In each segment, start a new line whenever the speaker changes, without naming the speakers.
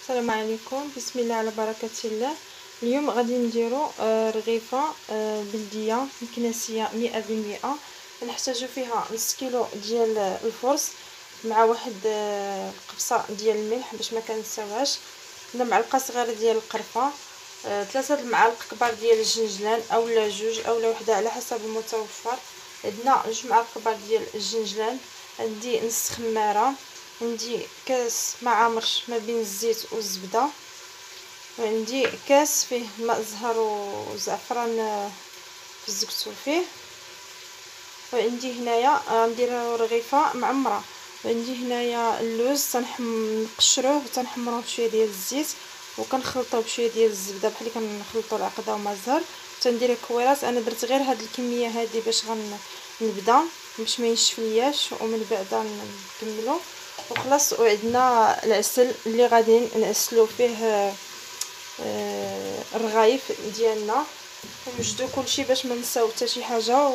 السلام عليكم، بسم الله على بركة الله. اليوم غادي نديرو رغيفة بلدية مكناسية 100%. نحتاجو فيها نص كيلو ديال الفرص مع واحد قبصة ديال الملح باش ما كنساوهاش، عندنا معلقة صغيرة ديال القرفة، 3 المعالق كبار ديال الجنجلان اولا جوج اولا وحده على حسب المتوفر. عندنا 2 معالق كبار ديال الجنجلان، عندي نص خمارة، عندي كاس معامرش ما بين الزيت والزبده، وعندي كاس فيه ماء زهر وزعفران في الزكتو فيه، وعندي هنايا غندير رغيفه معمره، وعندي هنايا اللوز تنقشروه وتنحمروه بشويه ديال الزيت وكنخلطوه بشويه ديال الزبده بحال اللي كنخلطوا العقده وما زهر، تندير الكويرات. انا درت غير هاد الكميه هذه باش غنبدا باش ما ينشف لياش ومن بعد نكملو وخلاص. وعندنا العسل اللي غادي نعسلو فيه الرغايف ديالنا، ونوجدو كلشي باش ما نساو حتى شي حاجه،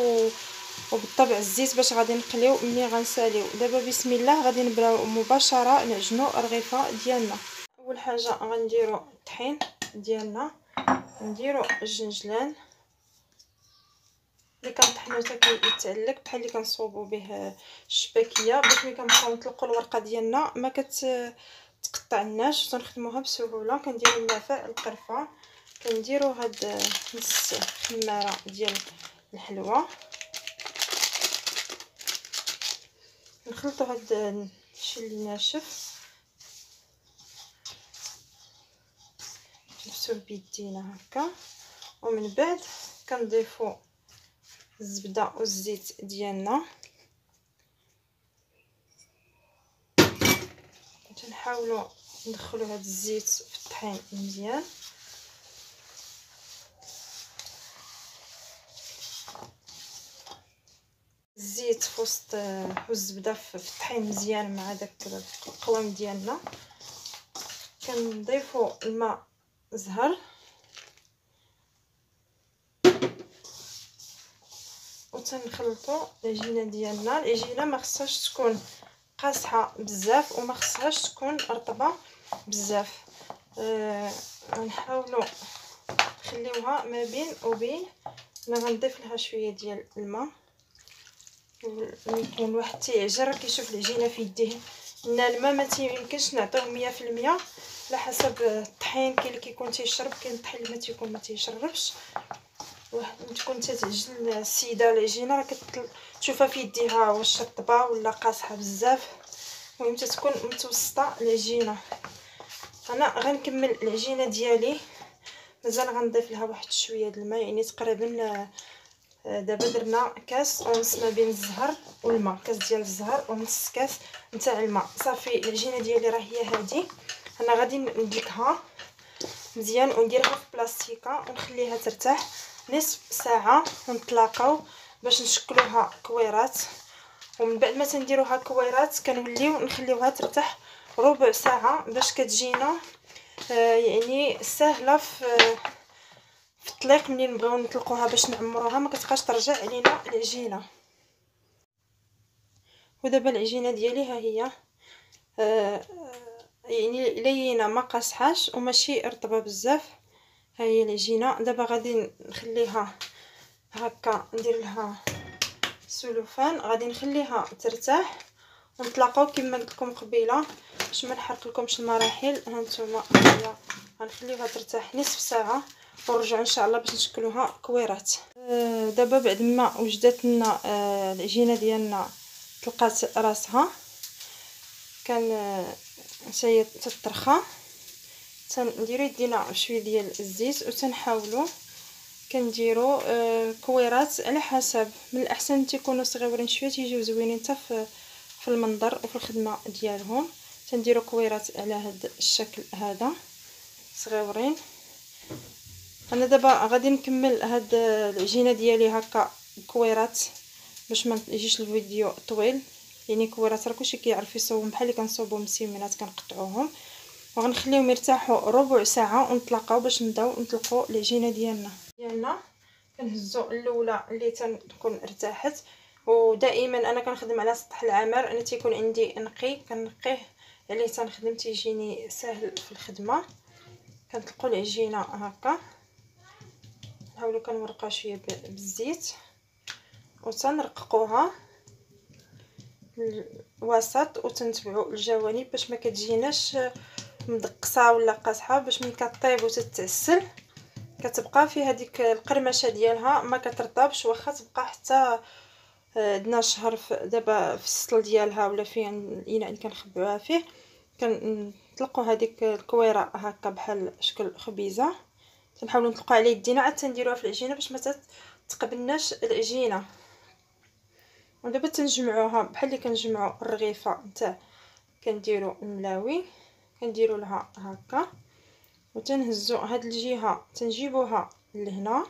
وبالطبع الزيت باش غادي نقليو ملي غنساليو. دابا بسم الله غادي نبداو مباشره نعجنو الرغيفه ديالنا. اول حاجه غنديرو الطحين ديالنا، نديرو الجنجلان اللي كنطحنو حتى كيتعلق بحال اللي كنصوبو به الشباكيه باش ملي كنبقاو نطلقوا الورقه ديالنا ما كتقطعناش تنخدموها بسهوله. كنديرو النافع القرفه، كنديرو هاد نص خماره ديال الحلوى، نخلطوا هاد الشيء اللي ناشف نفسوه بيدينا هكا، ومن بعد كنضيفوا الزبده والزيت ديالنا، تنحاولوا ندخلوا هاد الزيت في الطحين مزيان. الزيت في وسط والزبده في الطحين مزيان مع داك القوام ديالنا. كنضيفوا الماء زهر وتنخلطوا العجينه ديالنا. العجينه ما خصهاش تكون قاصحه بزاف وما خصهاش تكون رطبه بزاف، غنحاولوا نخليوها ما بين وبين. انا غنضيف لها شويه ديال الماء، يكون الواحد تيعجن راه كيشوف العجينه في يديه. ان الماء ما تيمكنش نعطيوه 100% على حسب الطحين، كاين اللي كيكون تيشرب، كاين الطحين اللي ما تيكون ما تيشربش. واحد تكون تتعجن السيده العجينه راه كتشوفها في يديها واش رطبه ولا قاصحه بزاف، المهم تكون متوسطه العجينه. انا غنكمل العجينه ديالي، مازال غنضيف لها واحد شويه د الماء، يعني تقريبا دابا درنا كاس ونص ما بين الزهر والماء، كاس ديال الزهر ونص كاس نتاع الماء. صافي العجينه ديالي راه هي هذه. انا غادي ندلكها مزيان ونديرها في بلاستيكه ونخليها ترتاح نصف ساعه ونتلاقاو باش نشكلوها كويرات. ومن بعد ما تنديروها كويرات كنوليو نخليوها ترتاح ربع ساعه باش كتجينا يعني سهله في الطليق. ملي نبغيو نطلقوها باش نعمروها ما كتبقاش ترجع علينا العجينه. ودابا العجينه ديالي ها هي يعني لينه ما قاصحاش وماشي رطبه بزاف. ها هي العجينه. دابا غادي نخليها هكا، ندير لها سلوفان، غادي نخليها ترتاح ونتلاقاو كما قلت لكم قبيله باش ما نحرق لكمش المراحل. هانتوما هي غنخليوها ترتاح نصف ساعه ونرجعوا ان شاء الله باش نشكلوها كويرات. دابا بعد ما وجدت لنا العجينه ديالنا طلقات راسها، كان حتى تطرخا، تنديرو يدينا بشويه ديال الزيت وتنحاولوا كنديروا كويرات على حسب. من الاحسن تيكونوا صغيورين شويه تيجيو زوينين حتى في المنظر وفي الخدمه ديالهم. تنديروا كويرات على هذا الشكل هذا صغيورين. انا دابا غادي نكمل هاد العجينه ديالي هكا كويرات باش ما يجيش الفيديو طويل، يعني كويرات راه كلشي كيعرف يصوب بحال اللي كنصوبوا مسيمنات كنقطعوهم، وغنخليهم يرتاحوا ربع ساعه ونطلقاو باش نبداو نطلقوا العجينه ديالنا. كنهزو الاولى اللي تكون ارتاحت، ودائما انا كنخدم على سطح العمل، انا تيكون عندي نقي كنقيه عليه تنخدم تيجيني ساهل في الخدمه. كنطلقوا العجينه هكا، نحاولوا كنورقوها شويه بالزيت وتنرققوها الوسط وتنتبعوا الجوانب باش ما كتجيناش مدقصه ولا قاصحه، باش ملي كطيب وتتعسل كتبقى فيها ديك القرمشه ديالها ما كترطبش، واخا تبقى حتى عندنا شهر دابا في السطل ديالها ولا في الاناء اللي كنخبعوها فيه. كنطلقوا هذيك الكويره هكا بحال شكل خبيزه، تنحاولوا نطلقوا على يدينا عاد تنديروها في العجينه باش ما تتقبلناش العجينه. ودابا تنجمعوها بحال اللي كنجمعوا الرغيفه نتاع كنديروا الملاوي، كنديروا لها هكا وتنهزوا هاد الجهه تنجيبوها لهنا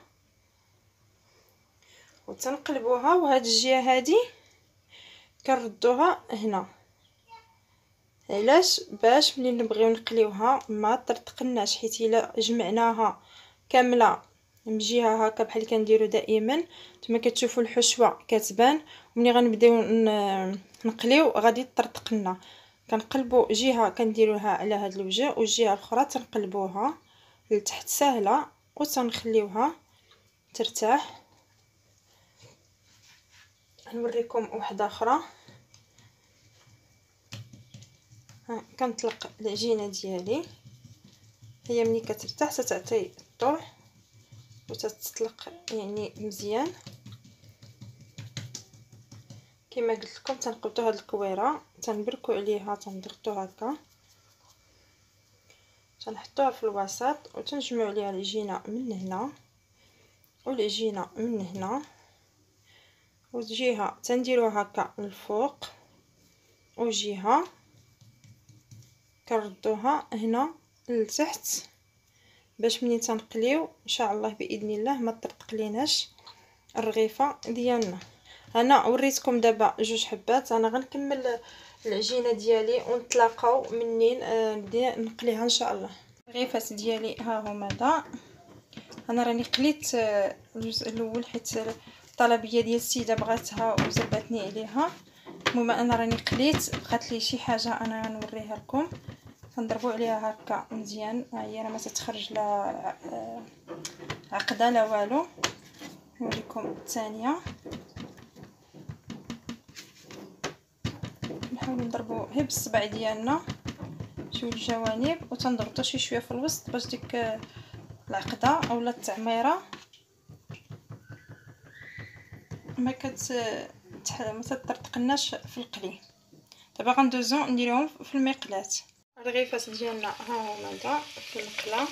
وتنقلبوها، وهاد الجهه هادي كنردوها هنا. علاش؟ باش ملي نبغيو نقليوها ما ترتقناش، حيت الا جمعناها كامله من جهه هكا بحال كنديروا دائما نتوما كتشوفوا الحشوه كتبان، وملي غنبداو نقليو غادي ترتقنا. كنقلبوا جهه كنديروها على هذا الوجه والجهه الاخرى تنقلبوها لتحت سهله وتنخليوها ترتاح. نوريكم واحده اخرى. كنطلق العجينه ديالي، هي ملي كترتاح تتعطي الطوح وتتطلق يعني مزيان. كما قلت لكم تنقبطوا هاد الكويره تنبركوا عليها تنضغطوا هكا، تنحطوها في الوسط وتنجمعوا عليها العجينه من هنا والعجينه من هنا، وجهه تنديروها هكا للفوق وجهه كنردوها هنا لتحت باش ملي تنقليو ان شاء الله باذن الله ما تطرطق ليناش الرغيفه ديالنا. انا وريتكم دابا جوج حبات، انا غنكمل العجينه ديالي ونتلاقاو منين نبدا نقليها ان شاء الله. الرغيفات ديالي ها هما دا، انا راني قليت الجزء الاول حيت الطلبيه ديال السيده بغاتها وزباتني عليها. المهم انا راني قليت، بقات لي شي حاجه انا غنوريها لكم. كنضربوا عليها هكا مزيان، ها هي راه ما تتخرج لا عقده لا والو. نوريكم الثانيه، نحاولوا نضربوا غير بالصبع ديالنا شويه الجوانب وتنضغطوا شي شويه في الوسط باش ديك العقده اولا التعميره ما تطرطقناش في القلي. دابا غندوزو نديرهم في المقلاه. الرغيفات ديالنا ها هما دا في المقله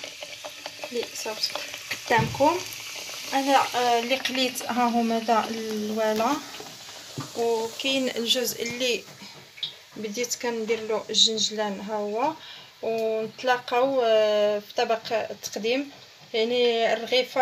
اللي صافت قدامكم. انا اللي قليت ها هما دا الوالا، وكاين الجزء اللي بديت كندير له الجنجلان ها هو. ونتلاقاو في طبق التقديم. يعني الرغيفه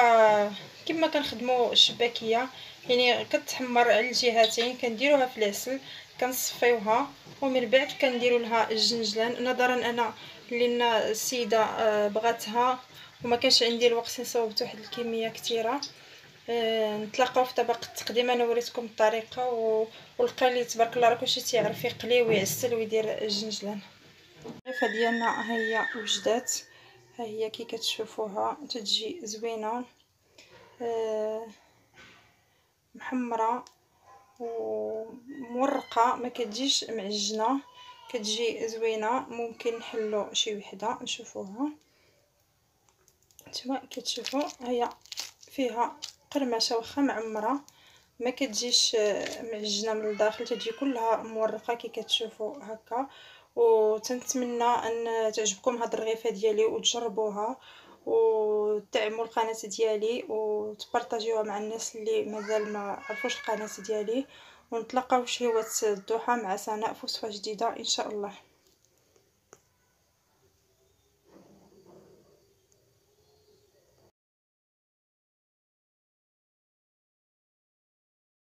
كما كنخدموا الشباكيه يعني كتحمر على الجهتين، كنديروها في العسل كنصفيوها ومن بعد كنديروا لها الجنجلان. نظرا انا لان السيده بغاتها وما كانش عندي الوقت نصوبت واحد الكميه كثيره. نتلاقاو في طبق التقديم. انا وريتكم الطريقه والقلي تبارك الله راه كلشي تيعرف يقلي ويعسل ويدير الجنجلان. الرغيفه ديالنا ها هي وجدات، ها هي كي كتشوفوها تتجي زوينه محمره ومورقه، ما كتجيش معجنه، كتجي زوينه. ممكن نحلو شي وحده نشوفوها. نتوما كتشوفوا هي فيها قرمشه واخا معمره ما كتجيش معجنه من الداخل، تجي كلها مورقه كي كتشوفوا هكا. وتنتمنى ان تعجبكم هاد الرغيفه ديالي وتجربوها وتدعموا القناه ديالي وتبارطاجيوها مع الناس اللي مازال ما عرفوش القناه ديالي. ونتلاقاو في شهوة الضحى مع سناء في وصفه جديده ان شاء الله.